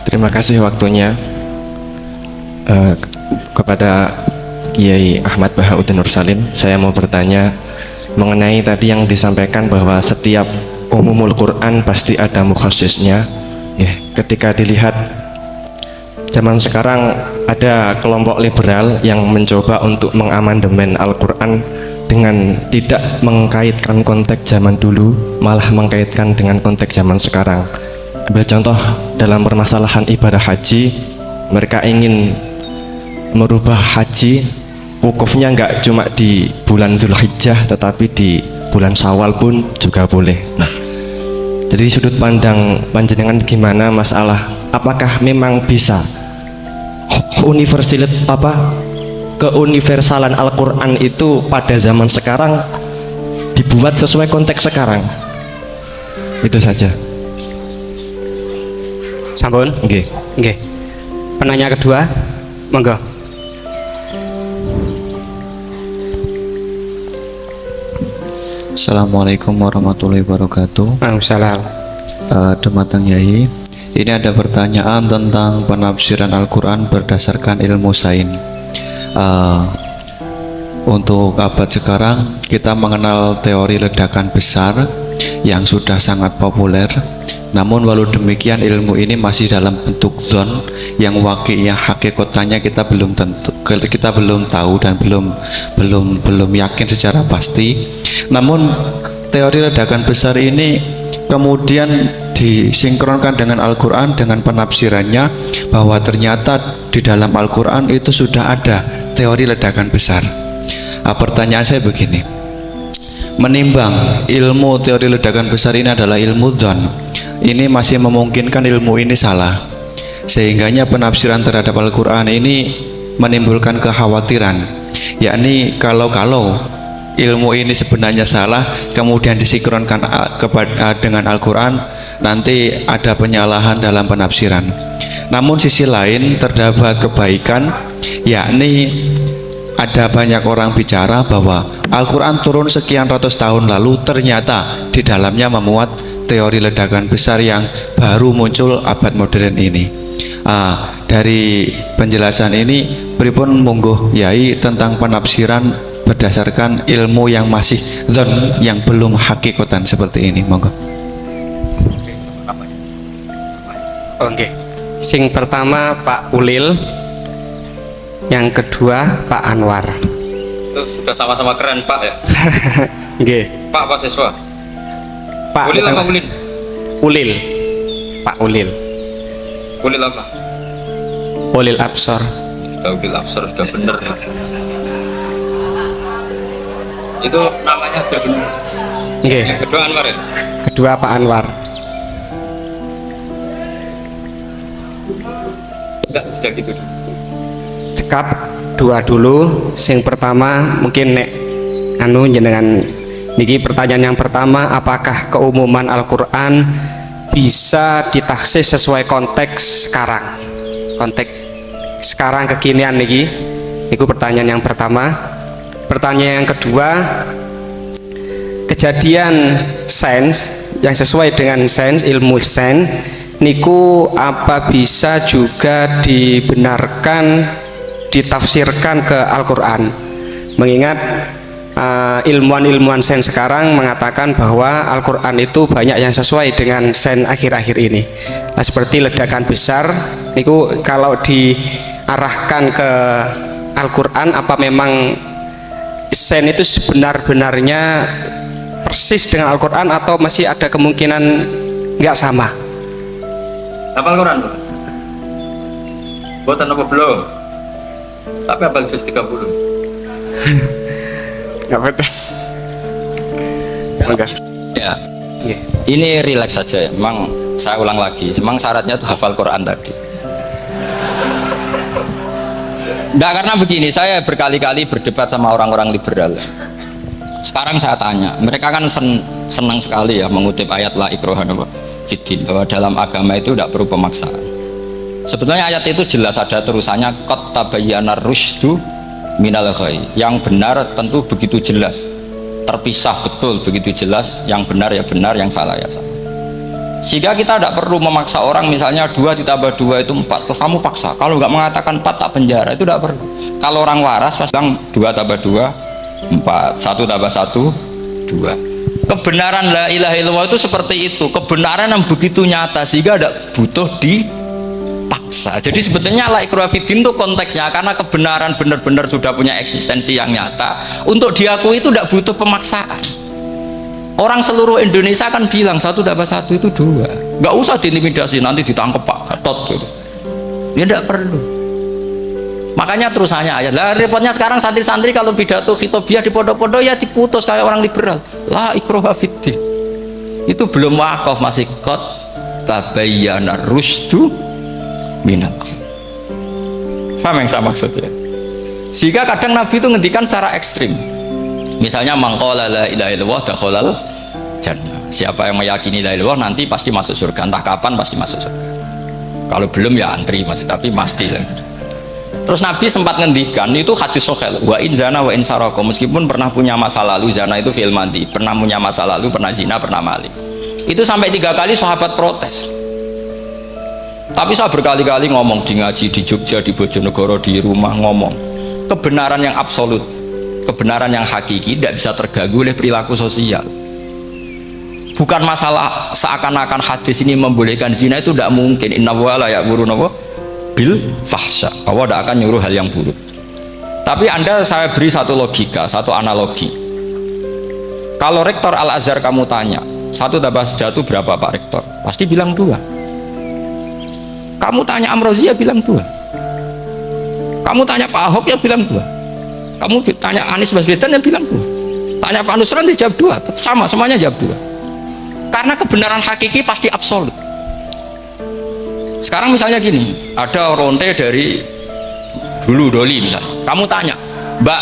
Terima kasih waktunya. Kepada Kiai Ahmad Bahauddin Nursalim, saya mau bertanya mengenai tadi yang disampaikan bahwa setiap umumul Quran pasti ada mukhassisnya. Ya, ketika dilihat zaman sekarang ada kelompok liberal yang mencoba untuk mengamandemen Al-Quran dengan tidak mengkaitkan konteks zaman dulu, malah mengkaitkan dengan konteks zaman sekarang. Ambil contoh dalam permasalahan ibadah haji, mereka ingin merubah haji wukufnya nggak cuma di bulan Dzulhijjah tetapi di bulan Syawal pun juga boleh. Nah, jadi sudut pandang panjenengan gimana masalah apakah memang bisa keuniversalan Al-Quran itu pada zaman sekarang dibuat sesuai konteks sekarang? Itu saja. Sampun? Nggih. Nggih. Penanya kedua, monggo. Assalamualaikum warahmatullahi wabarakatuh. Waalaikumsalam. Dumateng Yai, ini ada pertanyaan tentang penafsiran Al-Quran berdasarkan ilmu sains. Untuk abad sekarang kita mengenal teori ledakan besar yang sudah sangat populer. Namun walau demikian ilmu ini masih dalam bentuk zon yang wakilnya hakikatnya kita belum tahu dan belum yakin secara pasti. Namun teori ledakan besar ini kemudian disinkronkan dengan Al-Quran dengan penafsirannya bahwa ternyata di dalam Al-Quran itu sudah ada teori ledakan besar. Pertanyaan saya begini, menimbang ilmu teori ledakan besar ini adalah ilmu dzon, ini masih memungkinkan ilmu ini salah, sehingganya penafsiran terhadap Al-Quran ini menimbulkan kekhawatiran, yakni kalau ilmu ini sebenarnya salah kemudian disinkronkan dengan Al-Quran, nanti ada penyalahan dalam penafsiran. Namun sisi lain terdapat kebaikan, yakni ada banyak orang bicara bahwa Al-Quran turun sekian ratus tahun lalu ternyata di dalamnya memuat teori ledakan besar yang baru muncul abad modern ini. Dari penjelasan ini pripun monggo Yai tentang penafsiran berdasarkan ilmu yang masih dzon, yang belum hakikatan seperti ini, monggo. Oke. Sing pertama Pak Ulil, yang kedua Pak Anwar. Itu sudah sama-sama keren Pak ya. Nggih. Pak siswa. Pak Ulil apa Ulil? Ulil. Pak Ulil. Ulil apa? Ulil Absor. Sudah Ulil Absor, sudah bener ya. Itu namanya sudah bener. Nggih. Yang kedua Anwar ya? Kedua Pak Anwar. Enggak, sudah gitu. Cekap dua dulu. Sing pertama mungkin nek jenengan niki pertanyaan yang pertama, apakah keumuman Al-Quran bisa ditaksis sesuai konteks sekarang, konteks sekarang kekinian niki. Niku pertanyaan yang pertama. Pertanyaan yang kedua, kejadian sains yang sesuai dengan sains, ilmu sains niku apa bisa juga dibenarkan ditafsirkan ke Al-Quran, mengingat ilmuwan-ilmuwan sains sekarang mengatakan bahwa Al-Quran itu banyak yang sesuai dengan sains akhir-akhir ini. Nah, seperti ledakan besar niku kalau diarahkan ke Al-Quran, apa memang sains itu sebenar-benarnya persis dengan Al-Quran atau masih ada kemungkinan nggak sama? Hafal Quran tuh? Buatan apa belum? Tapi hafal juz 30. Nggak betul. Enggak. Ya, Nggih. ini rileks saja ya. Memang saya ulang lagi, memang syaratnya tuh hafal Quran tadi. Enggak, karena begini, saya berkali-kali berdebat sama orang-orang liberal. Sekarang saya tanya, mereka kan senang sekali ya mengutip ayat la ikraha fiddin, bahwa dalam agama itu tidak perlu pemaksaan. Sebetulnya ayat itu jelas ada terusannya, qad tabayyana rusydu minal ghayy. Yang benar tentu begitu jelas, terpisah betul begitu jelas, yang benar ya benar, yang salah ya salah. Sehingga kita tidak perlu memaksa orang, misalnya 2 ditambah 2 itu 4, terus kamu paksa. Kalau nggak mengatakan 4 tak penjara, itu tidak perlu. Kalau orang waras pasti bilang 2 tambah 2 4, 1 tambah 1 2. Kebenaran la ilaha illallah itu seperti itu, kebenaran yang begitu nyata sehingga tidak butuh dipaksa. Jadi sebetulnya la ikraha fiddin itu konteksnya karena kebenaran benar-benar sudah punya eksistensi yang nyata, untuk diakui itu tidak butuh pemaksaan. Orang seluruh Indonesia kan bilang 1 tambah 1 itu 2, nggak usah diintimidasi nanti ditangkap Pak Gatot gitu. Ya tidak perlu. Makanya terusannya ayat lah, repotnya sekarang santri-santri kalau pidato khitobiah di pondok-pondok ya diputus kayak orang liberal, la ikraha fiddin. Itu belum wakaf, masih qad tabayyana rusdu minal ghayy. Paham yang saya maksudnya? Sehingga kadang Nabi itu ngendikan secara ekstrim. Misalnya mangqala la ilaha illallah dakhalal jannah. Siapa yang meyakini la ilaha illallah nanti pasti masuk surga, entah kapan pasti masuk surga. Kalau belum ya antri masih, tapi pasti lah. Terus Nabi sempat ngendikan, itu hadis sahih, wa in zana wa in saraka, meskipun pernah punya masa lalu, zana itu fi'il madhi, pernah punya masa lalu, pernah zina, pernah maling. Itu sampai 3 kali sahabat protes. Tapi saya berkali-kali ngomong di ngaji di Jogja, di Bojonegoro, di rumah ngomong, kebenaran yang absolut, kebenaran yang hakiki tidak bisa terganggu oleh perilaku sosial. Bukan masalah seakan-akan hadis ini membolehkan zina, itu tidak mungkin. Inna wa la ya'muru bil fahsya, Allah tidak akan nyuruh hal yang buruk. Tapi saya beri satu logika, satu analogi. Kalau rektor Al-Azhar kamu tanya 1 tambah 1 berapa Pak Rektor, pasti bilang 2. Kamu tanya Amrozi ya bilang 2. Kamu tanya Pak Ahok ya bilang 2. Kamu tanya Anies Baswedan ya bilang 2. Tanya Pak Nusron dia jawab 2. Sama, semuanya jawab 2. Karena kebenaran hakiki pasti absolut. Sekarang misalnya gini, ada ronte dari dulu Doli misalnya, kamu tanya Mbak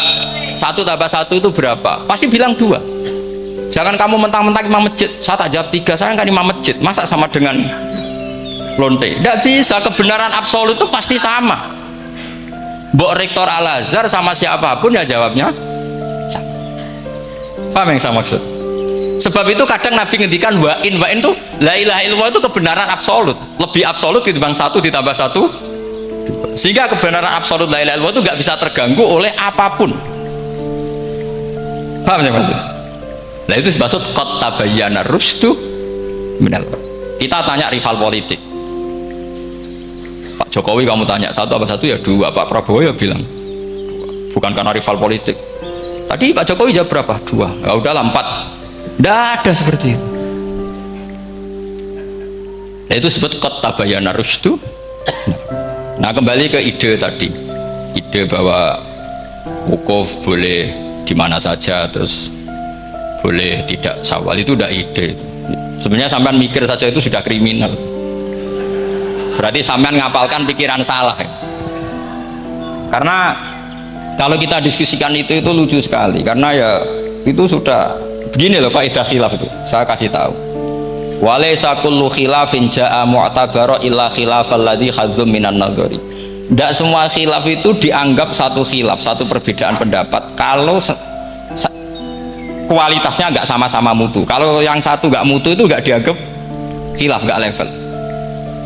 1 tambah 1 itu berapa, pasti bilang 2. Jangan kamu mentang-mentang imam masjid, saya tak jawab 3, saya kan imam masjid, masa sama dengan lonte? Tidak bisa, kebenaran absolut itu pasti sama. Mbok rektor Al-Azhar sama siapapun ya jawabnya sama. Paham yang saya maksud? Sebab itu kadang Nabi ngendikan wa in tuh la ilaha illallah itu kebenaran absolut, lebih absolut ketimbang 1 ditambah 1 2. Sehingga kebenaran absolut la ilaha illallah itu nggak bisa terganggu oleh apapun. Paham ya maksud? Nah itu maksud qad tabayyana rusdu minal ghayy. Kita tanya rival politik, Pak Jokowi kamu tanya 1 tambah 1 ya 2, Pak Prabowo ya bilang 2. Bukan karena rival politik. Tadi Pak Jokowi jawab berapa? 2. Ya udahlah 4. Tidak ada seperti itu. Nah, itu disebut qad tabayyana rusdu. Nah kembali ke ide tadi, ide bahwa wukuf boleh di mana saja, terus boleh tidak syawal, itu udah ide. Sebenarnya sampean mikir saja itu sudah kriminal. Berarti sampean ngapalkan pikiran salah. Karena kalau kita diskusikan itu lucu sekali, karena ya itu sudah begini loh Pak Idah khilaf itu, saya kasih tahu. Walaysa kullu khilafin ja'a mu'tabara illa khilafal ladzi khadzum minan nadhari. Tidak semua khilaf itu dianggap satu khilaf, satu perbedaan pendapat kalau kualitasnya nggak sama-sama mutu. Kalau yang satu nggak mutu itu nggak dianggap khilaf, nggak level.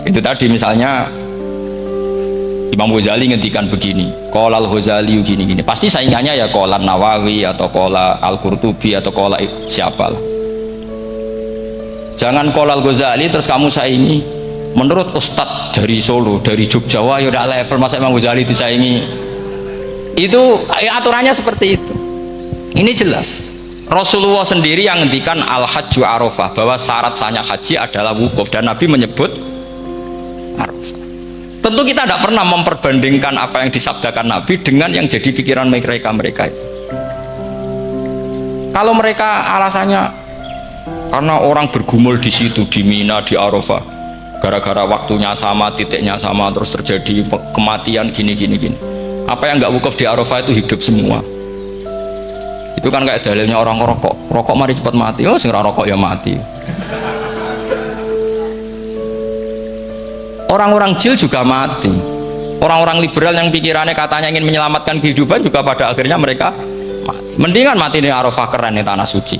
Itu tadi misalnya Imam Ghazali ngendikan begini, qala al-Ghazali gini-gini, pasti saingannya ya qala Nawawi atau qala Al-Qurtubi atau qala siapa lah. Jangan qala al-Ghazali terus kamu saingi menurut Ustadz dari Solo, dari Jogja, wah ya udah level, masa Imam Ghazali disaingi. Itu aturannya seperti itu. Ini jelas Rasulullah sendiri yang ngendikan al-hajju arafah, bahwa syarat sahnya haji adalah wukuf, dan Nabi menyebut arafah. Tentu kita tidak pernah memperbandingkan apa yang disabdakan Nabi dengan yang jadi pikiran mereka itu. Kalau mereka alasannya karena orang bergumul di situ, di Mina, di Arafah, gara-gara waktunya sama, titiknya sama, terus terjadi kematian gini. Apa yang nggak wukuf di Arafah itu hidup semua. Itu kan kayak dalilnya orang rokok mari cepat mati. Oh, sing rokok ya mati. Orang-orang jil juga mati. Orang-orang liberal yang pikirannya katanya ingin menyelamatkan kehidupan juga pada akhirnya mereka mati. Mendingan mati di Arafah, keren di tanah suci.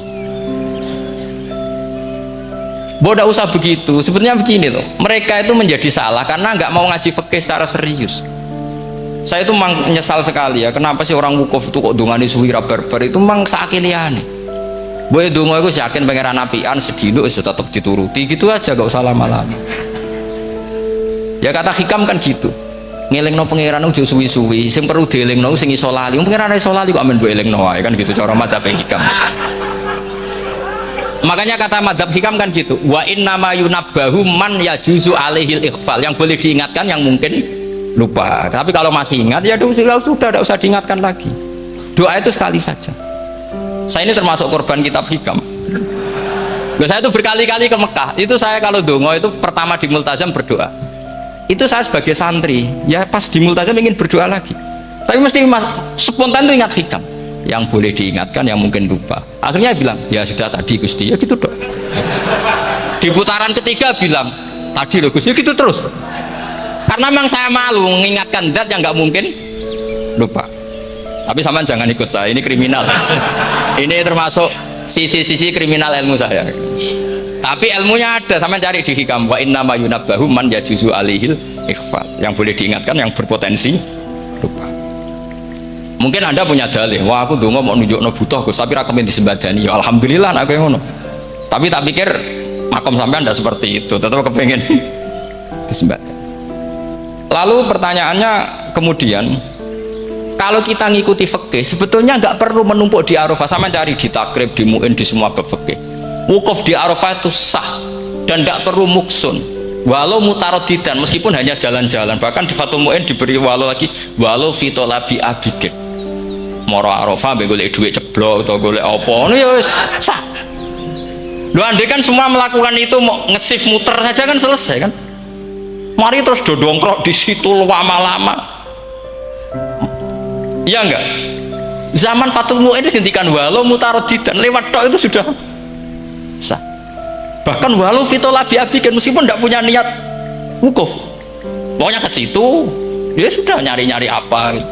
Tidak usah begitu. Sebenarnya begini loh, mereka itu menjadi salah karena nggak mau ngaji fikih secara serius. Saya itu memang menyesal sekali ya, kenapa sih orang wukuf itu kok dungani suwira barbar itu memang sakiliane. Boy dungo itu yakin pangeran apian sedino itu tetap dituruti gitu aja, gak usah lama-lama. Ya kata hikam kan gitu. Ngelingno pangeran udah suwi-suwi, sing perlu dielingno sing iso lali. Pangeran iso lali kok amen mbok elingno wae kan gitu cara madzhab hikam. Makanya kata madzhab hikam kan gitu, wa inna ma yunabbahu man yajuzu alaihil ikhfal, yang boleh diingatkan yang mungkin lupa. Tapi kalau masih ingat ya sudah tidak usah diingatkan lagi. Doa itu sekali saja. Saya ini termasuk korban kitab hikam. Saya itu berkali-kali ke Mekah. Itu saya kalau dongo itu pertama di Multazam berdoa. Itu saya sebagai santri, ya pas di Multazam ingin berdoa lagi. Tapi mesti spontan itu ingat hikam. Yang boleh diingatkan yang mungkin lupa. Akhirnya bilang ya sudah tadi Gusti, ya gitu dong. Di putaran ketiga bilang tadi loh Gusti, gitu terus. Karena memang saya malu mengingatkan zat yang nggak mungkin lupa. Tapi sampean jangan ikut saya, ini kriminal. Ini termasuk sisi-sisi kriminal ilmu saya. Tapi ilmunya ada, sampean cari di hikam. Wa inna ma yunabbahu man yajuzu alihil ikhfal. Yang boleh diingatkan yang berpotensi lupa. Mungkin Anda punya dalih, wah aku dongo mau nunjukno butuh Gus, tapi ra kepen disembadani. Ya alhamdulillah aku yang ngono. Tapi tak pikir makom sampean tidak seperti itu, tetap kepengen disembadani. Lalu pertanyaannya kemudian, kalau kita ngikuti fikih sebetulnya nggak perlu menumpuk di Arafah. Sama cari di takrib, di mu'in, di semua bab fikih. Wukuf di Arafah itu sah dan tidak perlu muksun. Walau mutarodidan, meskipun hanya jalan-jalan. Bahkan di Fathul Mu'in diberi walau lagi, walau fitolabi abidin. Moro Arafah mbek golek duit ceblok atau golek apa ngono ya wis sah. Lho andai kan semua melakukan itu mau ngesif muter saja kan selesai kan. Mari terus dodongkrok di situ lama-lama. Iya enggak? Zaman Fathul Mu'in dihentikan walau mutarodidan, lewat tok itu sudah sah. Bahkan walau fitolabi abidin meskipun tidak punya niat wukuf. Pokoknya ke situ ya sudah nyari-nyari apa gitu.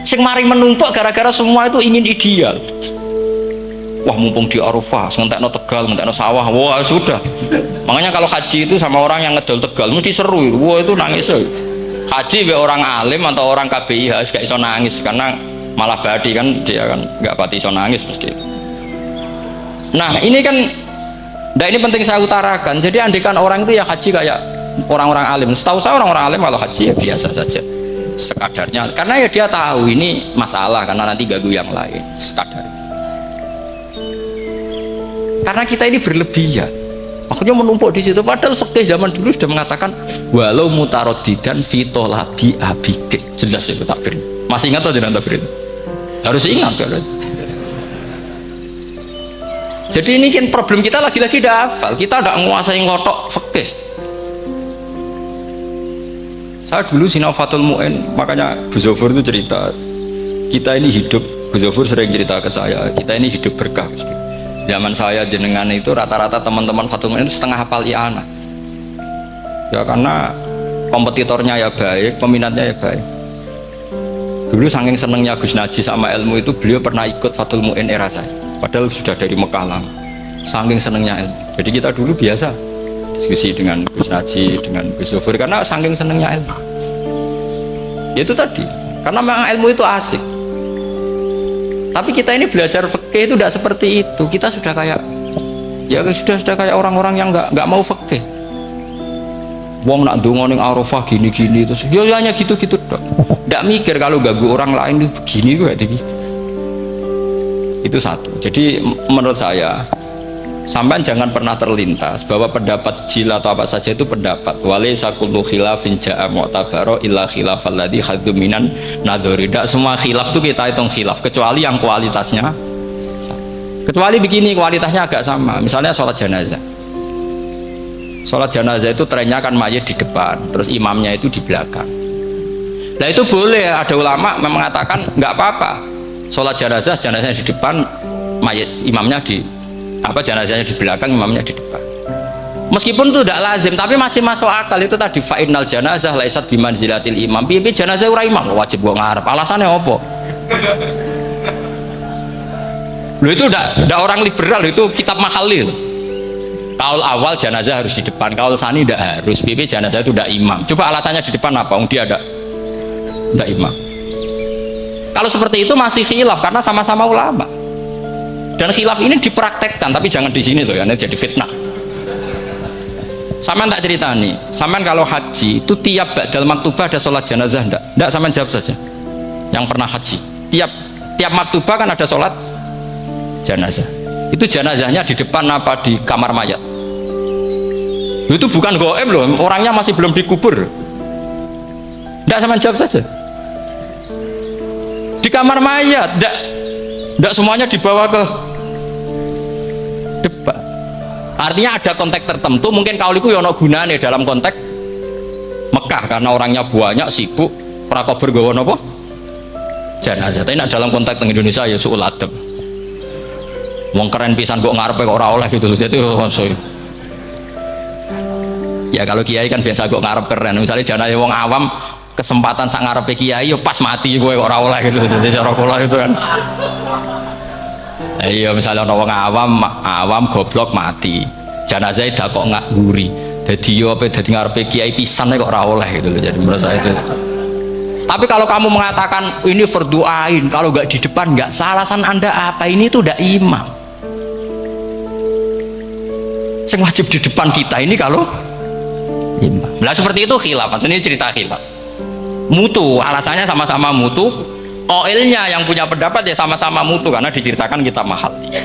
Sing mari menumpuk gara-gara semua itu ingin ideal. Wah mumpung di Arafah, ngentekno Tegal, ngentekno sawah, wah sudah. Makanya kalau haji itu sama orang yang ngedol Tegal mesti seru, wah itu nangis. Haji be orang alim atau orang KBIH gak iso nangis karena malah badi kan dia kan nggak pati iso nangis mesti. Nah ini kan, ini penting saya utarakan. Jadi andikan orang itu ya haji kayak orang-orang alim. Setahu saya orang-orang alim kalau haji ya biasa saja. Sekadarnya karena ya dia tahu ini masalah karena nanti ganggu yang lain sekadar karena kita ini berlebihan akhirnya menumpuk di situ padahal fikih zaman dulu sudah mengatakan walau mutarodidan fitolabi abidin jelas itu takbir masih ingat atau tidak takbir itu harus ingat kan jadi ini kan problem kita lagi-lagi tidak hafal kita tidak menguasai ngotok fikih. Saya dulu sinau Fathul Mu'in, makanya Gus Zofur itu cerita kita ini hidup, Gus Zofur sering cerita ke saya kita ini hidup berkah. Zaman saya jenengan itu rata-rata teman-teman Fathul Mu'in itu setengah hafal i'anah ya karena kompetitornya ya baik, peminatnya ya baik. Dulu saking senengnya Gus Naji sama ilmu itu beliau pernah ikut Fathul Mu'in era saya padahal sudah dari Mekah lama saking senengnya ilmu. Jadi kita dulu biasa diskusi dengan Gus Naji, dengan Gus Zofur karena saking senengnya ilmu. Itu tadi, karena memang ilmu itu asik. Tapi kita ini belajar fikih itu tidak seperti itu. Kita sudah kayak, ya sudah kayak orang-orang yang nggak mau fikih. Wong nak ndonga ning Arafah gini-gini terus, ya hanya gitu-gitu dok. Tidak mikir kalau ganggu orang lain itu begini kok gitu. Itu satu. Jadi menurut saya sampai jangan pernah terlintas bahwa pendapat jil atau apa saja itu pendapat walaysa kullu khilafin ja'a mu'tabaro illa khilafal ladzi khaddu minan nadhari. Tidak semua khilaf itu kita hitung khilaf kecuali yang kualitasnya kecuali begini kualitasnya agak sama. Misalnya sholat jenazah itu trennya kan mayit di depan terus imamnya itu di belakang. Nah itu boleh, ada ulama mengatakan nggak apa-apa sholat jenazahnya di depan mayit imamnya di jenazahnya di belakang imamnya di depan meskipun itu tidak lazim tapi masih masuk akal. Itu tadi fa'innal janazah laisat bimanzilatil imam piye jenazah ora imam wajib gua ngarep alasannya apa Loh itu udah orang liberal, itu kitab Mahalli loh. Kaul awal jenazah harus di depan, kaul sani tidak harus. BP jenazah itu tidak imam. Coba alasannya di depan apa? Dia ada tidak imam. Kalau seperti itu masih khilaf karena sama-sama ulama. Dan khilaf ini dipraktekkan, tapi jangan di sini loh, karena jadi fitnah. Saman tak cerita nih, saman kalau haji itu tiap ba'dal maktubah ada sholat jenazah enggak? Enggak, saman jawab saja. Yang pernah haji, tiap maktubah kan ada sholat jenazah. Itu jenazahnya di depan apa di kamar mayat? Itu bukan goib loh, orangnya masih belum dikubur. Enggak, saman jawab saja. Di kamar mayat, enggak semuanya dibawa ke depan. Artinya ada konteks tertentu, mungkin kauliku yono gunane dalam konteks Mekah karena orangnya banyak, sibuk, prakober gawa napa? Jenazah. Tapi dalam konteks Indonesia ya suul adab. Wong keren pisan kok ngarepe kok ora oleh gitu loh. Jadi ya kalau kiai kan biasa kok ngarep keren. Misalnya jenazah wong awam kesempatan sak ngarepe kiai yo pas mati kowe kok ora oleh gitu. Jadi cara kula itu kan. Iya misalnya orang awam goblok mati, jenazah dah kok nggak guri, jadi yo apa jadi ngarepe kiai pisan kok ora oleh gitu loh. Jadi menurut saya itu. Tapi kalau kamu mengatakan ini fardhu ain, kalau nggak di depan nggak salah, alasan anda apa? Ini tuh udah imam. Yang wajib di depan kita ini kalau imam. Nah seperti itu khilaf. Ini cerita khilaf. Mutu, alasannya sama-sama mutu. Koilnya yang punya pendapat ya sama-sama mutu karena diceritakan kitab Mahalli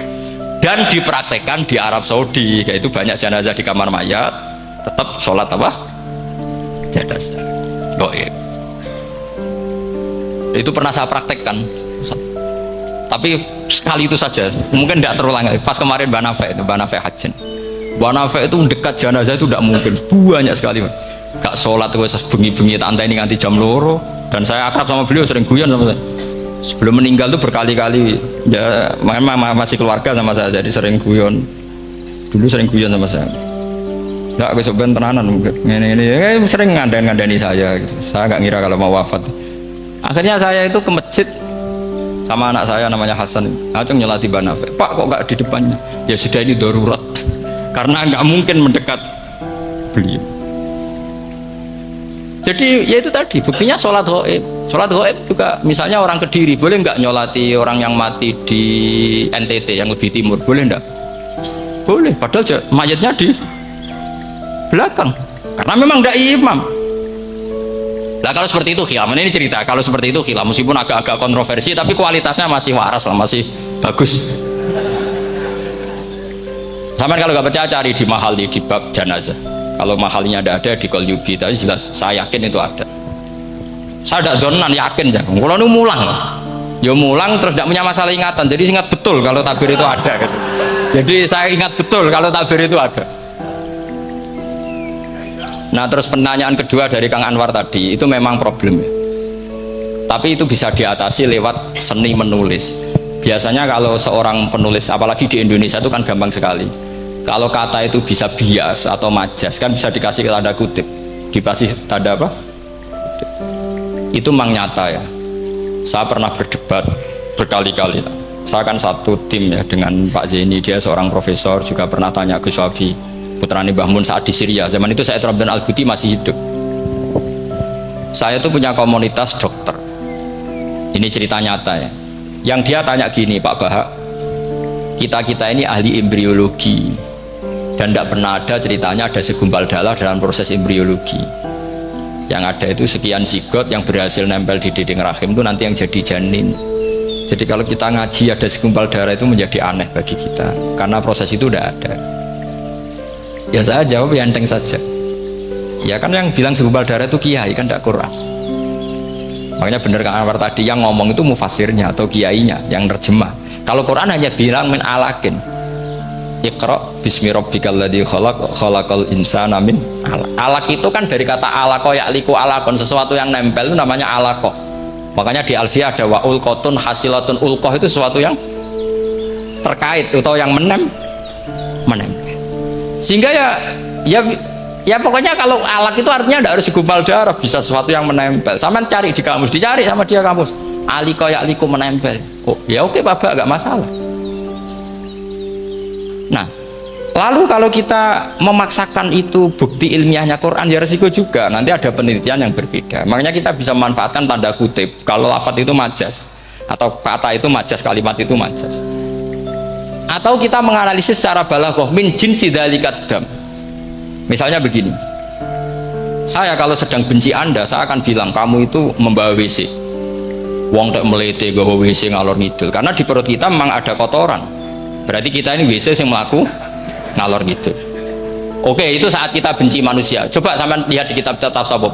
dan dipraktekkan di Arab Saudi, yaitu banyak jenazah di kamar mayat tetap sholat apa? Jenazah goib. Itu pernah saya praktekkan, tapi sekali itu saja, mungkin tidak terulang. Pas kemarin Banafe Hajin, Banafe itu dekat jenazah itu tidak mungkin, banyak sekali. Gak sholat itu bengi-bengi tak anteni nganti jam loro. Dan saya akrab sama beliau, sering guyon sama saya. Sebelum meninggal tuh berkali-kali ya, memang masih keluarga sama saya, jadi sering guyon. Dulu sering guyon sama saya. Nggak besok ben tenanan mungkin ini sering ngandani saya gitu. Saya nggak ngira kalau mau wafat. Akhirnya saya itu ke masjid sama anak saya namanya Hasan, ngacung nyelati Banafe. Pak kok nggak di depannya? Ya sudah, ini darurat karena nggak mungkin mendekat beliau. Jadi ya itu tadi buktinya sholat goib juga. Misalnya orang Kediri boleh nggak nyolati orang yang mati di NTT yang lebih timur, boleh nggak? Boleh, padahal mayatnya di belakang karena memang tidak imam. Nah kalau seperti itu khilaf, ini cerita kalau seperti itu khilaf, meskipun agak-agak kontroversi tapi kualitasnya masih waras lah, masih bagus. Sampai kalau nggak percaya cari di Mahalli di bab jenazah. Kalau Mahallinya ada di Qalyubi, tapi jelas saya yakin itu ada. Saya tidak zonan, yakin ya. Kalau ini mulang loh, ya mulang terus tidak punya masalah ingatan, jadi ingat betul kalau takbir itu ada gitu. Jadi saya ingat betul kalau takbir itu ada. Nah terus pertanyaan kedua dari Kang Anwar tadi itu memang problem ya. Tapi itu bisa diatasi lewat seni menulis. Biasanya kalau seorang penulis, apalagi di Indonesia itu kan gampang sekali. Kalau kata itu bisa bias atau majas kan bisa dikasih tanda kutip, dikasih tanda apa? Itu memang nyata ya. Saya pernah berdebat berkali-kali. Saya kan satu tim ya dengan Pak Zaini, dia seorang profesor, juga pernah tanya Gus Wafi, putrane Mbah Mun saat di Syria. Zaman itu saya Abdul Al-Ghuti masih hidup. Saya tuh punya komunitas dokter. Ini cerita nyata ya. Yang dia tanya gini, Pak Bahak, kita ini ahli embriologi dan tidak pernah ada ceritanya ada segumpal darah dalam proses embriologi. Yang ada itu sekian zigot yang berhasil nempel di dinding rahim itu nanti yang jadi janin. Jadi kalau kita ngaji ada segumpal darah itu menjadi aneh bagi kita karena proses itu tidak ada. Ya saya jawab ya enteng saja. Ya kan yang bilang segumpal darah itu kiai kan tidak Quran. Makanya benar Kang Anwar tadi yang ngomong itu mufasirnya atau kiainya yang terjemah. Kalau Quran hanya bilang min alakin. Iqra bismi rabbikal ladzi khalaq khalaqal insana min alaq. Alaq itu kan dari kata alaqa ya'liku alaqon, sesuatu yang nempel itu namanya alaqa. Makanya di Alfiyah ada wa ulqatun hasilatun, ulqah itu sesuatu yang terkait atau yang menempel. Sehingga ya pokoknya kalau alaq itu artinya tidak harus segumpal darah, bisa sesuatu yang menempel. Sama cari di kamus, dicari sama dia kamus. Alika ya'liku menempel. Oh, ya oke Bapak, enggak masalah. Nah, lalu kalau kita memaksakan itu bukti ilmiahnya Quran, ya resiko juga nanti ada penelitian yang berbeda. Makanya kita bisa memanfaatkan tanda kutip kalau lafadz itu majas atau kata itu majas, kalimat itu majas. Atau kita menganalisis secara balaghah min jinsi dzalikat dam. Misalnya begini, saya kalau sedang benci Anda, saya akan bilang kamu itu membawa WC. Wong tak melete gawa WC ngalor ngidul, karena di perut kita memang ada kotoran. Berarti kita ini WC yang melaku ngalor ngidul. Oke, itu saat kita benci manusia. Coba sampean lihat di kitab tasawuf.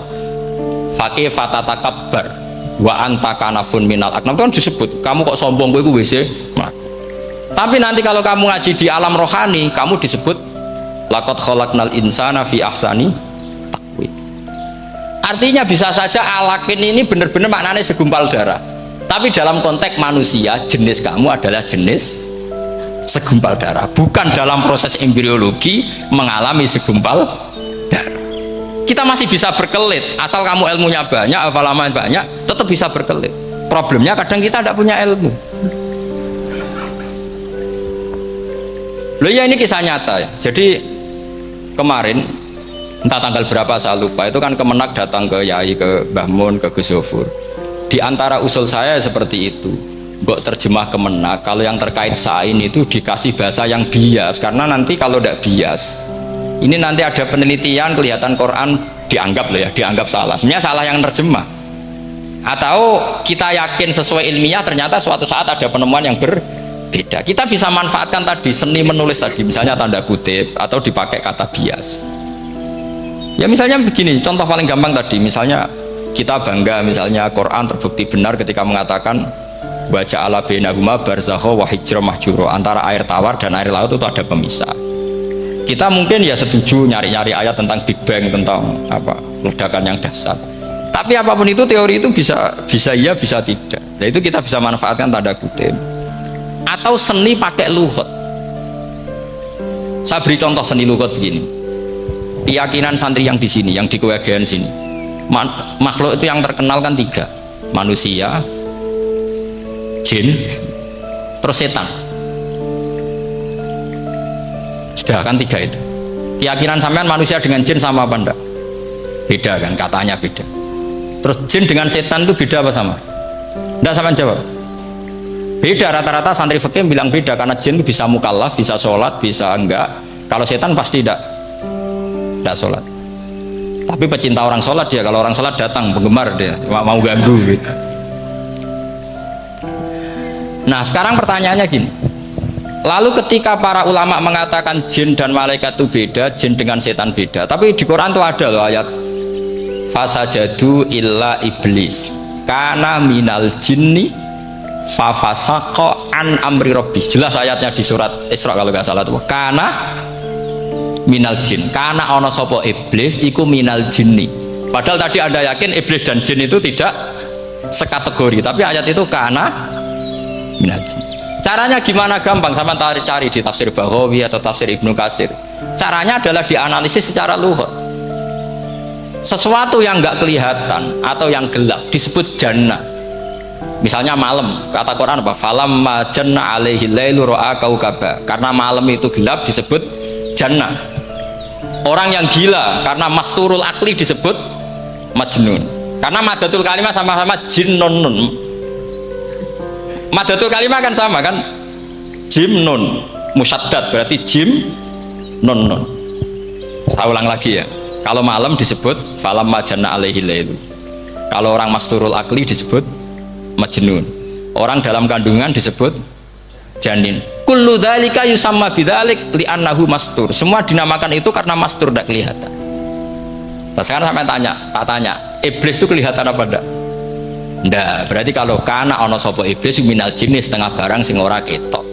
Faqih fatatakabbar wa anta kanafun minal aknam, itu kan disebut kamu kok sombong, kowe iku WC melaku. Tapi nanti kalau kamu ngaji di alam rohani, kamu disebut laqad khalaqnal insana fi ahsani taqwim. Artinya bisa saja alakin ini benar-benar maknanya segumpal darah. Tapi dalam konteks manusia, jenis kamu adalah jenis segumpal darah. Bukan dalam proses embriologi mengalami segumpal darah. Kita masih bisa berkelit. Asal kamu ilmunya banyak, hafalaman banyak, tetap bisa berkelit. Problemnya kadang kita tidak punya ilmu. Loh ya, ini kisah nyata ya. Jadi kemarin entah tanggal berapa saya lupa, itu kan Kemenak datang ke Yai, ke Mbah Mun, ke Gus Zofur. Di antara usul saya seperti itu, mbok terjemah Kemenak kalau yang terkait sain itu dikasih bahasa yang bias, karena nanti kalau tidak bias ini nanti ada penelitian kelihatan Quran dianggap loh ya, dianggap salah. Sebenarnya salah yang terjemah. Atau kita yakin sesuai ilmiah ternyata suatu saat ada penemuan yang berbeda. Kita bisa manfaatkan tadi seni menulis tadi, misalnya tanda kutip atau dipakai kata bias. Ya misalnya begini, contoh paling gampang tadi, misalnya kita bangga misalnya Quran terbukti benar ketika mengatakan baca ala bainahuma barzakha wa hijra mahjura, antara air tawar dan air laut itu ada pemisah. Kita mungkin ya setuju nyari-nyari ayat tentang Big Bang, tentang apa ledakan yang dahsyat. Tapi apapun itu teori itu bisa iya bisa tidak. Nah itu kita bisa manfaatkan tanda kutip. Atau seni pakai lughat. Saya beri contoh seni lughat begini. Keyakinan santri yang di sini, yang di kewagian sini, makhluk itu yang terkenal kan 3, manusia, jin, terus setan. Sudah kan 3 itu. Keyakinan sampean manusia dengan jin sama apa enggak? Beda kan, katanya beda. Terus jin dengan setan itu beda apa sama? Enggak, sampean jawab. Beda, rata-rata santri fikih bilang beda, karena jin itu bisa mukallaf, bisa sholat, bisa enggak. Kalau setan pasti enggak sholat. Tapi pecinta orang sholat dia, kalau orang sholat datang, penggemar dia, mau ganggu gitu. Nah sekarang pertanyaannya gini, lalu ketika para ulama mengatakan jin dan malaikat itu beda, jin dengan setan beda, tapi di Quran itu ada loh ayat fasajadu illa iblis kana minal jinni fafasaqa an amri rabbih. Jelas ayatnya di surat Isra kalau nggak salah tuh, kana minal jin, kana ono sopo iblis iku minal jinni. Padahal tadi Anda yakin iblis dan jin itu tidak sekategori, tapi ayat itu kana minal jin. Caranya gimana? Gampang, sama cari di tafsir Baghawi atau tafsir Ibnu Katsir. Caranya adalah dianalisis secara lughat. Sesuatu yang nggak kelihatan atau yang gelap disebut jannah. Misalnya malam, kata Quran apa? Falam majanna alaihi lailu ra'a kaukaba. Karena malam itu gelap disebut jannah. Orang yang gila karena masturul akli disebut majnun. Karena madatul kalimah sama-sama jinnun. Madatul kalimah kan sama kan? Jim nun musyaddad berarti jim nun nun. Saya ulang lagi ya. Kalau malam disebut falam majanna alaihi lailu. Kalau orang masturul akli disebut majnun. Orang dalam kandungan disebut janin. Kullu dzalika yusamma bidzalik li'annahu mastur. Semua dinamakan itu karena mastur, tidak kelihatan. Nah, sekarang sampai tanya, iblis itu kelihatan apa enggak? Enggak. Berarti kalau kana ana sapa iblis minal jinni setengah barang sing ora ketok.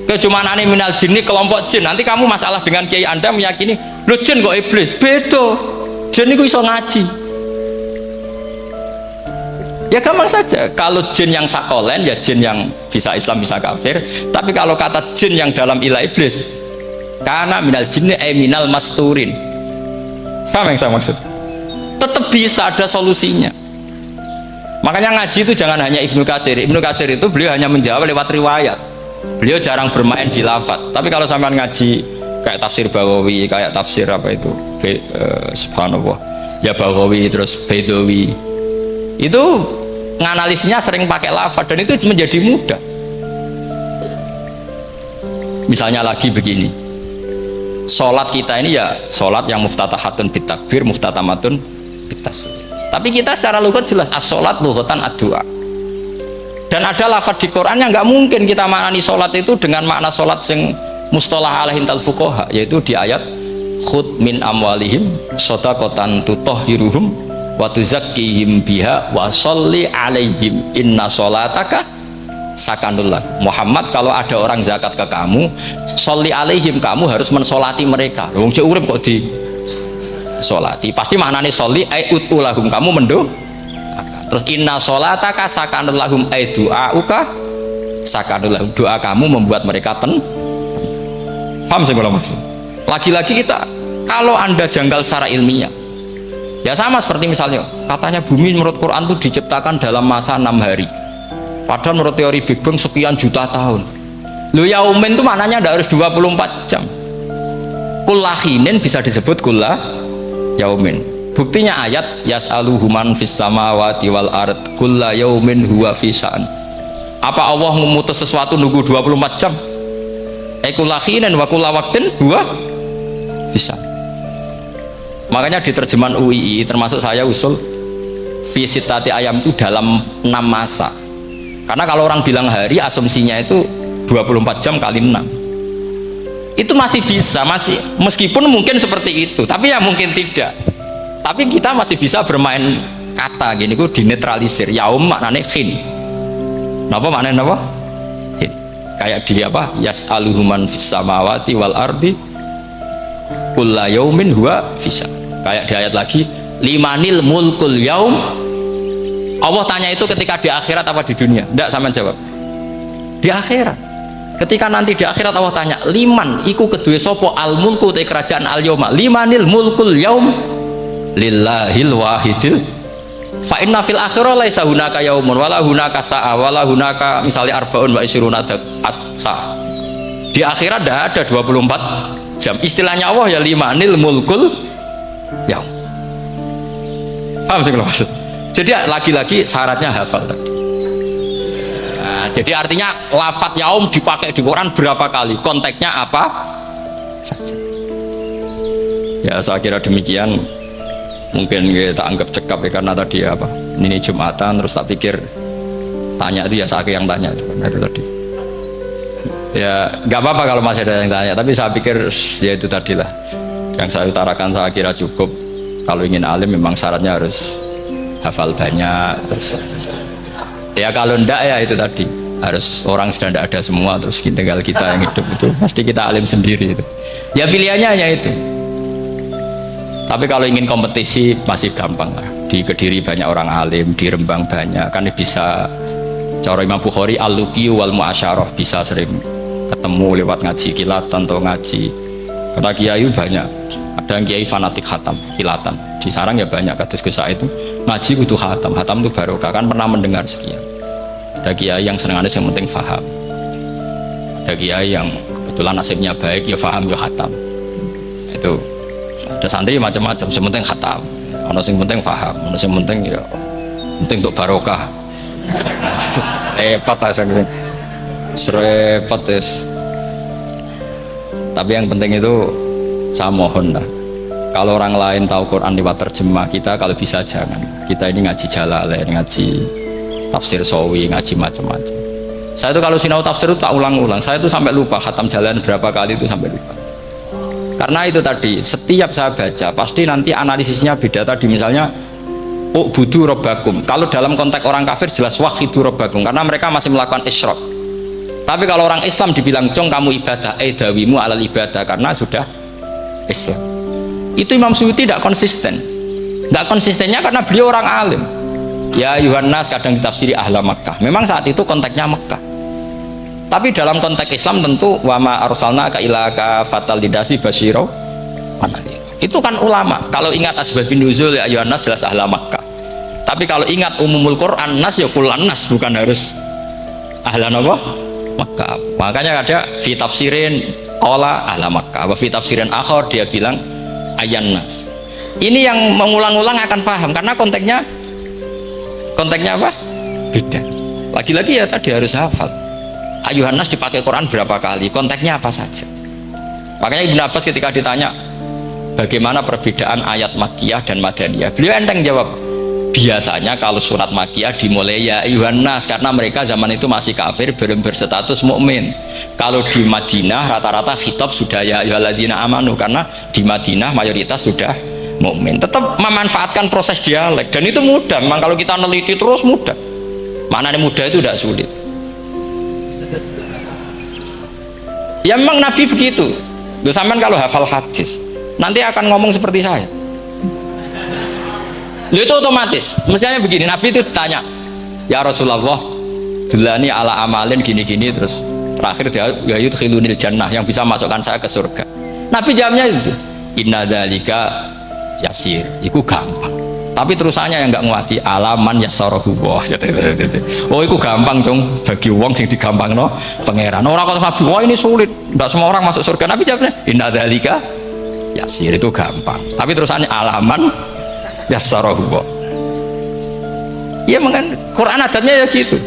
Kecumanane minal jinni kelompok jin. Nanti kamu masalah dengan kiai Anda meyakini, "Lho jin kok iblis?" Beda. Jin itu iso ngaji. Ya gampang saja, kalau jin yang sakolen ya jin yang bisa Islam bisa kafir. Tapi kalau kata jin yang dalam ilah iblis, karena minal jinni minal masturin, sama yang saya maksud, tetap bisa ada solusinya. Makanya ngaji itu jangan hanya Ibnu Katsir. Ibnu Katsir itu beliau hanya menjawab lewat riwayat. Beliau jarang bermain di lafadz. Tapi kalau sampean ngaji kayak tafsir Baghawi, kayak tafsir apa itu, subhanallah, ya Baghawi terus Bedawi, itu nganalisisnya sering pakai lafadz dan itu menjadi mudah. Misalnya lagi begini, sholat kita ini ya sholat yang muftatahatun bitakbir, muftatamatun bitaslim. Tapi kita secara lughat jelas as-sholat lughatan ad-du'a. Dan ada lafadz di Quran yang nggak mungkin kita maknani sholat itu dengan makna sholat yang mustalah alaihim tal fuqaha, yaitu di ayat khud min amwalihim shadaqatan tutahhiruhum wa tuzakkihim biha wa sholli alaihim inna sholataka sakanullah. Muhammad, kalau ada orang zakat ke kamu, sholli alaihim, kamu harus mensolati mereka. Wong cek urip kok di solati, pasti maknanya sholli ai utulahum, kamu mendo. Terus inna sholataka sakanul lahum ai du'auka sakanul lahum, doa kamu membuat mereka paham sih kalau maksud. Lagi-lagi kita, kalau anda janggal secara ilmiah, ya sama seperti misalnya katanya bumi menurut Quran itu diciptakan dalam masa 6 hari, padahal menurut teori Big Bang sekian juta tahun. Lo yaumin itu maknanya tidak harus 24 jam. Kullahinin bisa disebut kullah yaumin. Buktinya ayat yas'aluhu man fis samawati wal ard kulla yaumin huwa fi sya'an. Apa Allah memutus sesuatu nunggu 24 jam? Kullahinin wa kulla waqtin huwa fi sya'an. Makanya di terjemahan UII termasuk saya usul fi sittati ayam itu dalam 6 masa. Karena kalau orang bilang hari, asumsinya itu 24 jam kali 6. Itu masih bisa, masih meskipun mungkin seperti itu, tapi ya mungkin tidak. Tapi kita masih bisa bermain kata gini, ku dinetralisir. Yaum maknanya khin. Napa maknanya napa? Khin. Kayak di apa? Yas'aluhu man fis samawati wal ardi kulla yaumin huwa fisa. Kayak di ayat lagi, limanil mulkul yaum. Allah tanya itu ketika di akhirat apa di dunia? Tidak, sama jawab. Di akhirat. Ketika nanti di akhirat Allah tanya, liman iku kedue sopo al mulku te kerajaan al yauma. Limanil mulkul yaum lillahil wahidil fa inna fil akhirah laisa hunaka yaumun wala hunaka sa'a wala hunaka misalnya arbaun wa isyruna sa'ah. Di akhirat tidak ada 24 jam. Istilahnya Allah ya limanil mulkul yaum. Paham sih kalau maksud? Jadi lagi-lagi syaratnya hafal tadi. Nah, jadi artinya lafadz yaum dipakai di Quran berapa kali? Konteksnya apa saja. Ya saya kira demikian. Mungkin kita anggap cekap ya, karena tadi apa? Ini Jumatan terus tak pikir tanya itu ya saya yang tanya itu kan tadi. Ya nggak apa-apa kalau masih ada yang tanya, tapi saya pikir ya itu tadilah yang saya utarakan, saya kira cukup. Kalau ingin alim memang syaratnya harus hafal banyak, terus ya kalau ndak ya itu tadi harus orang sudah ndak ada semua, terus tinggal kita yang hidup itu pasti kita alim sendiri itu. Ya pilihannya hanya itu. Tapi kalau ingin kompetisi masih gampang lah. Di Kediri banyak orang alim, di Rembang banyak, kan bisa. Cara Imam Bukhari al-luqiyu wal mu'asyarah, bisa sering ketemu lewat ngaji kilatan atau ngaji. Karena kiai banyak, ada yang kiai fanatik khatam kilatan. Di sarang ya banyak, kados Gus itu ngaji butuh khatam, khatam itu barokah, kan pernah mendengar sekian. Ada kiai yang senengannya yang penting faham. Ada kiai yang kebetulan nasibnya baik, ya faham ya khatam. Itu ada santri macam-macam, yang penting khatam, ono yang penting faham, ono yang penting ya penting untuk barokah. Repot aja gitu, repot es. Tapi yang penting itu saya mohon lah, kalau orang lain tahu Quran lewat terjemah, kita kalau bisa jangan. Kita ini ngaji Jalalain, ngaji tafsir Sawi, ngaji macam-macam. Saya itu kalau sinau tafsir itu tak ulang-ulang, saya itu sampai lupa khatam Jalalain berapa kali itu sampai lupa. Karena itu tadi, setiap saya baca pasti nanti analisisnya beda. Tadi misalnya u'budu rabbakum, kalau dalam konteks orang kafir jelas wahidu rabbakum, karena mereka masih melakukan isyrak. Tapi kalau orang Islam dibilang cong kamu ibadah, dawimu alal ibadah, karena sudah Islam. Itu Imam Suyuti tidak konsisten. Tidak konsistennya karena beliau orang alim. Ya Yohanes kadang ditafsiri ahla Makkah, memang saat itu konteksnya Makkah. Tapi dalam konteks Islam tentu wama arsalna ka ila ka fatal lidasi basyiro. Itu kan ulama. Kalau ingat asbabun nuzul ya Yohanes jelas ahla Makkah. Tapi kalau ingat umumul Quran nas ya kullan nas, bukan harus ahla apa? Makkah. Makanya ada fi tafsirin qala ahla Makkah, wa fi tafsirin akhar dia bilang ayyan nas. Ini yang mengulang-ulang akan paham karena konteksnya apa? Beda. Lagi-lagi ya tadi harus hafal. Ayuhan nas dipakai Quran berapa kali? Konteksnya apa saja? Makanya Ibnu Abbas ketika ditanya bagaimana perbedaan ayat Makkiyah dan Madaniyah, beliau enteng jawab, biasanya kalau surat Makkiyah dimulai ya ayuhan nas karena mereka zaman itu masih kafir, belum berstatus mukmin. Kalau di Madinah rata-rata khitab sudah ya ayyuhalladzina amanu karena di Madinah mayoritas sudah mukmin. Tetap memanfaatkan proses dialek dan itu mudah. Memang kalau kita neliti terus mudah. Maknanya mudah itu tidak sulit. Ya memang Nabi begitu. Loh, sampean kalau hafal hadis nanti akan ngomong seperti saya. Loh, itu otomatis. Misalnya begini, Nabi itu ditanya, ya Rasulullah, dulani ala amalin gini-gini, terus terakhir dia ya yudkhilunil jannah, yang bisa masukkan saya ke surga. Nabi jawabnya itu, inna dzalika yasir, itu gampang. Tapi terusannya yang nggak nguati alaman yassarahu wah. Oh itu gampang dong bagi wong sing digampangno pangeran. Orang kata Nabi, wah ini sulit, tidak semua orang masuk surga. Nabi jawabnya inna dzalika yasir, itu gampang. Tapi terusannya alaman yassarahu wah. Ya mengen Quran adatnya ya gitu.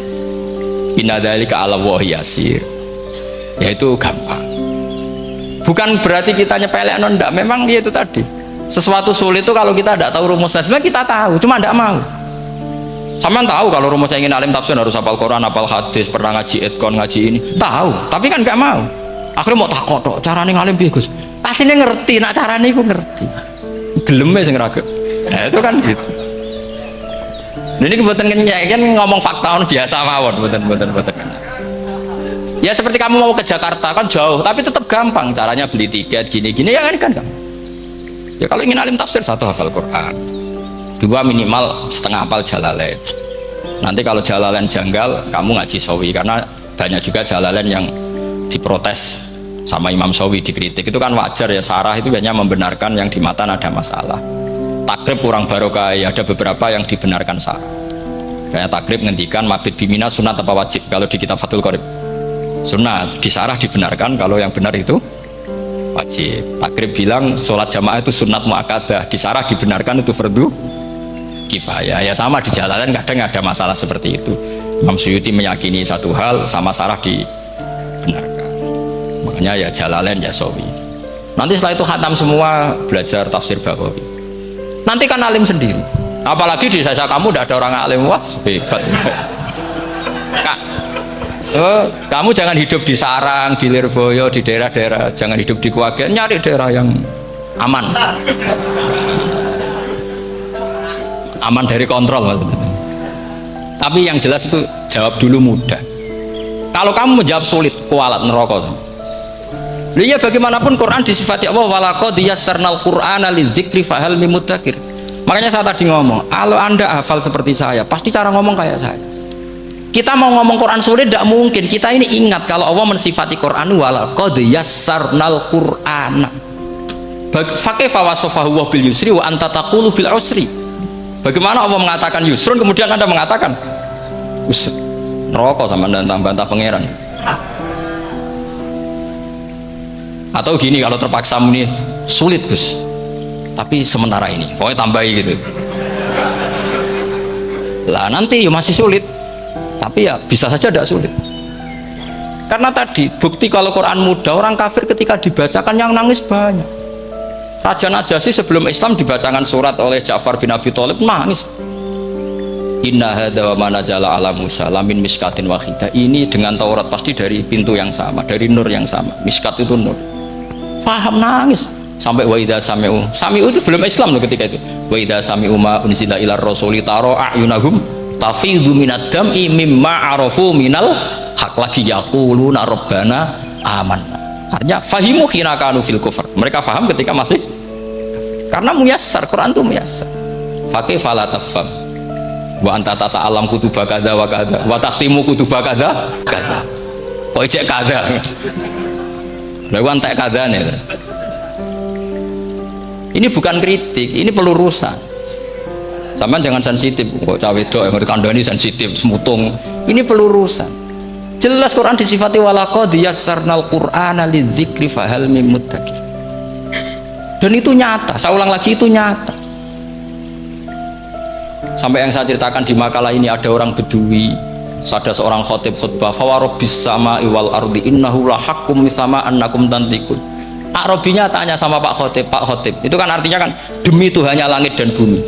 Inna dzalika ala wahi yasir. Ya itu gampang. Bukan berarti kita nyepelek ndak, memang ya itu tadi. Sesuatu sulit itu kalau kita tidak tahu rumusnya, sebenarnya kita tahu, cuma tidak mau. Sama tahu kalau rumusnya ingin alim tafsir harus hafal Quran, hafal hadis, pernah ngaji etkon, ngaji ini, tahu, tapi kan nggak mau. Akhirnya mau takut, tok carane ngalim piye Gus? Pastinya ngerti, nak carane iku ngerti. Geleme sing raga. Nah itu kan gitu. Ini kebetulan kan ngomong fakta biasa mawon, betul. Ya seperti kamu mau ke Jakarta kan jauh, tapi tetap gampang. Caranya beli tiket gini-gini ya kan. Ya kalau ingin alim tafsir, satu hafal Quran, dua minimal setengah hafal Jalalain. Nanti kalau Jalalain janggal, kamu ngaji Sawi, karena banyak juga Jalalain yang diprotes sama Imam Sawi, dikritik. Itu kan wajar ya, sarah itu biasanya membenarkan yang di matan ada masalah. Takrib kurang barokah, ya ada beberapa yang dibenarkan sarah. Kayak takrib ngendikan mabit bimina sunat apa wajib. Kalau di kitab Fathul Qorib sunat, di sarah dibenarkan, kalau yang benar itu wajib. Takrib bilang sholat jamaah itu sunat muakkadah, di sarah dibenarkan itu fardu kifayah. Ya sama di Jalalain kadang ada masalah seperti itu. Imam Suyuti meyakini satu hal, sama sarah dibenarkan. Makanya ya Jalalain ya Sawi. Nanti setelah itu khatam semua, belajar tafsir Baghawi. Nanti kan alim sendiri. Apalagi di desa kamu tidak ada orang alim, wah hebat. Kak, kamu jangan hidup di sarang, di Lirboyo, di daerah-daerah, jangan hidup di Kuwagen, nyari daerah yang aman, aman dari kontrol. Tapi yang jelas itu jawab dulu mudah. Kalau kamu menjawab sulit, kualat neraka. Lihat bagaimanapun Quran disifati Allah walaqad yassarnal Qur'ana lidzikri fahal mim mudzakir. Makanya saya tadi ngomong, kalau Anda hafal seperti saya, pasti cara ngomong kayak saya. Kita mau ngomong Quran sulit tidak mungkin. Kita ini ingat kalau Allah mensifati Quran walaqad yassarnal Qur'ana. Fakaifa wasafahu wa bil yusri wa anta taqulu bil usri. Bagaimana Allah mengatakan yusrun kemudian Anda mengatakan usr. Neraka sama bantah pangeran. Atau gini, kalau terpaksa ini sulit Gus, tapi sementara ini pokoknya tambahi gitu lah, nanti ya masih sulit, tapi ya bisa saja tidak sulit. Karena tadi bukti kalau Quran mudah, orang kafir ketika dibacakan yang nangis banyak. Raja Najasyi sebelum Islam dibacakan surat oleh Ja'far bin Abi Thalib nangis. Inna hadza wa ma nazala ala Musa lamin miskatin wahidah. Ini dengan Taurat pasti dari pintu yang sama, dari nur yang sama. Miskat itu nur. Faham nangis sampai wa idza sami'u. Sami'u itu belum Islam loh ketika itu. Wa idza sami'u ma unzila ilar rasuli taro a'yunahum tafidu minad dam'i mimma arafu minal haq, lagi yaquluna rabbana amanna. Artinya fahimu khina kanu fil kufr. Mereka faham ketika masih karena muyassar, Quran itu muyassar. Faqih fala tafham. Wa anta tata alam kutuba kadza wa kadza wa takhtimu kutuba kadza kadza. Kok ijek kadza. Lah wan tak kadane. Ini bukan kritik, ini pelurusan. Sampeyan jangan sensitif, kok cawe wedok yang kandhani sensitif, semutung. Ini pelurusan. Jelas Quran disifati walaqad yassarnal Qur'ana lidzikri fahal mim muddakir. Dan itu nyata, saya ulang lagi itu nyata. Sampai yang saya ceritakan di makalah ini ada orang Bedui, ada seorang khotib khutbah, fawarabbis sama'i wal ardi innahu lahaqqum mislama annakum tantikun. Arabinya tanya sama Pak Khotib, itu kan artinya kan demi Tuhannya langit dan bumi.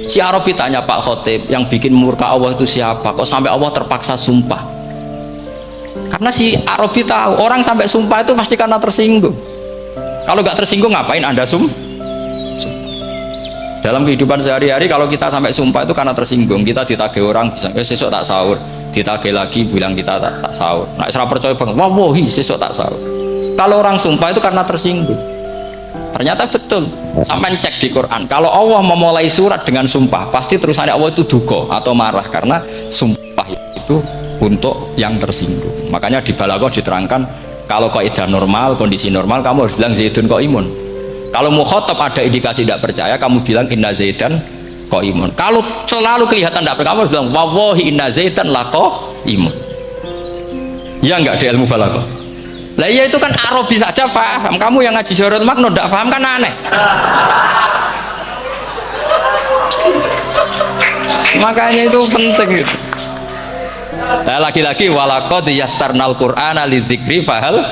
Si Arabi tanya Pak Khotib, yang bikin murka Allah itu siapa? Kok sampai Allah terpaksa sumpah? Karena si Arabi tahu orang sampai sumpah itu pasti karena tersinggung. Kalau nggak tersinggung ngapain Anda dalam kehidupan sehari-hari? Kalau kita sampai sumpah itu karena tersinggung. Kita ditagih orang bisa sesuk tak sahur, ditagih lagi bilang kita tak sahur. Nah, serah percaya bang, wallahi sesuk tak sahur. Kalau orang sumpah itu karena tersinggung. Ternyata betul. Sampai cek di Quran. Kalau Allah memulai surat dengan sumpah, pasti terusannya Allah itu duka atau marah karena sumpah itu untuk yang tersinggung. Makanya di Balaghah diterangkan kalau kaidah normal, kondisi normal, kamu harus bilang Zaidun qaimun. Kalau mukhatab ada indikasi tidak percaya, kamu bilang inna Zaidan qaimun. Kalau selalu kelihatan tidak percaya, kamu harus bilang wallahi inna Zaidan laqaimun. Ya enggak di ilmu Balaghah. Lah iya itu kan Arabi saja paham. Kamu yang ngaji Syorul Makno tidak paham kan aneh. Makanya itu penting itu. Nah, lagi-lagi walaqad yassarnal Qur'ana lidzikri fahal